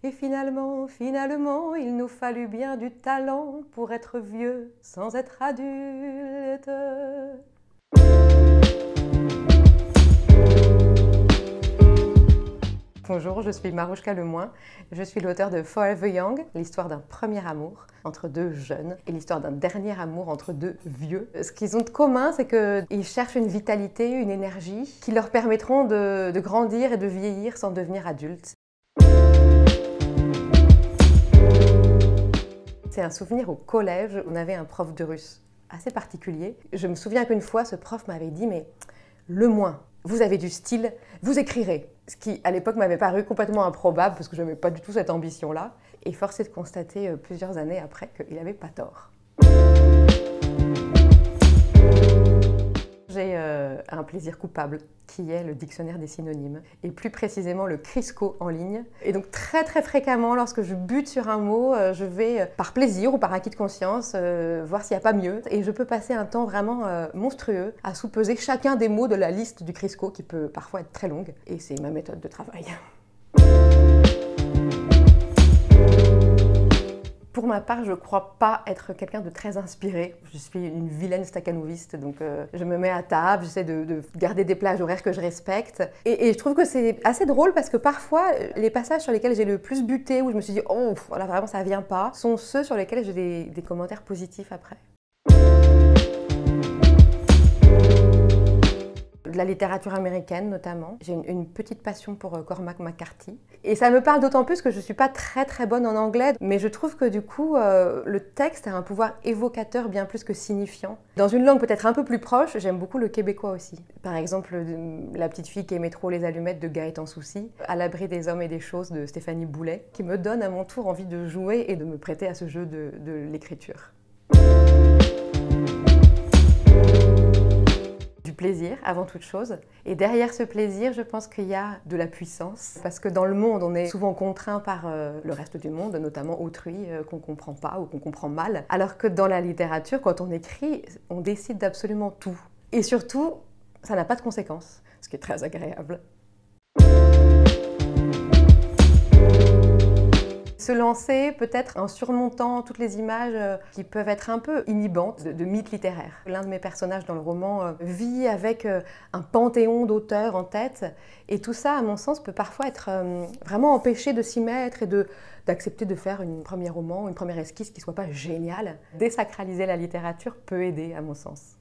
Et finalement, il nous fallut bien du talent pour être vieux sans être adulte. Bonjour, je suis Marouchka Lemoin. Je suis l'auteure de Forever Young, l'histoire d'un premier amour entre deux jeunes et l'histoire d'un dernier amour entre deux vieux. Ce qu'ils ont de commun, c'est qu'ils cherchent une vitalité, une énergie qui leur permettront de grandir et de vieillir sans devenir adultes. C'est un souvenir au collège, on avait un prof de russe assez particulier. Je me souviens qu'une fois, ce prof m'avait dit « mais Lemoin, vous avez du style, vous écrirez ». Ce qui, à l'époque, m'avait paru complètement improbable parce que je n'avais pas du tout cette ambition-là. Et force est de constater plusieurs années après qu'il n'avait pas tort. J'ai un plaisir coupable qui est le dictionnaire des synonymes et plus précisément le Crisco en ligne. Et donc très fréquemment, lorsque je bute sur un mot, je vais par plaisir ou par acquis de conscience voir s'il n'y a pas mieux. Et je peux passer un temps vraiment monstrueux à sous-peser chacun des mots de la liste du Crisco qui peut parfois être très longue. Et c'est ma méthode de travail. Pour ma part, je ne crois pas être quelqu'un de très inspiré. Je suis une vilaine stacanoviste, donc je me mets à table, j'essaie de garder des plages horaires que je respecte. Et je trouve que c'est assez drôle parce que parfois, les passages sur lesquels j'ai le plus buté, où je me suis dit « oh, voilà, vraiment ça vient pas », sont ceux sur lesquels j'ai des commentaires positifs après. De la littérature américaine notamment. J'ai une petite passion pour Cormac McCarthy. Et ça me parle d'autant plus que je ne suis pas très bonne en anglais, mais je trouve que du coup, le texte a un pouvoir évocateur bien plus que signifiant. Dans une langue peut-être un peu plus proche, j'aime beaucoup le québécois aussi. Par exemple, La petite fille qui aimait trop les allumettes de Gaëtan Soucy, À l'abri des hommes et des choses de Stéphanie Boulet, qui me donne à mon tour envie de jouer et de me prêter à ce jeu de l'écriture. Du plaisir avant toute chose. Et derrière ce plaisir, je pense qu'il y a de la puissance. Parce que dans le monde, on est souvent contraint par le reste du monde, notamment autrui, qu'on ne comprend pas ou qu'on comprend mal. Alors que dans la littérature, quand on écrit, on décide d'absolument tout. Et surtout, ça n'a pas de conséquences, ce qui est très agréable. Se lancer peut-être en surmontant toutes les images qui peuvent être un peu inhibantes de mythes littéraires. L'un de mes personnages dans le roman vit avec un panthéon d'auteurs en tête et tout ça, à mon sens, peut parfois être vraiment empêché de s'y mettre et d'accepter de faire un premier roman, une première esquisse qui ne soit pas géniale. Désacraliser la littérature peut aider, à mon sens.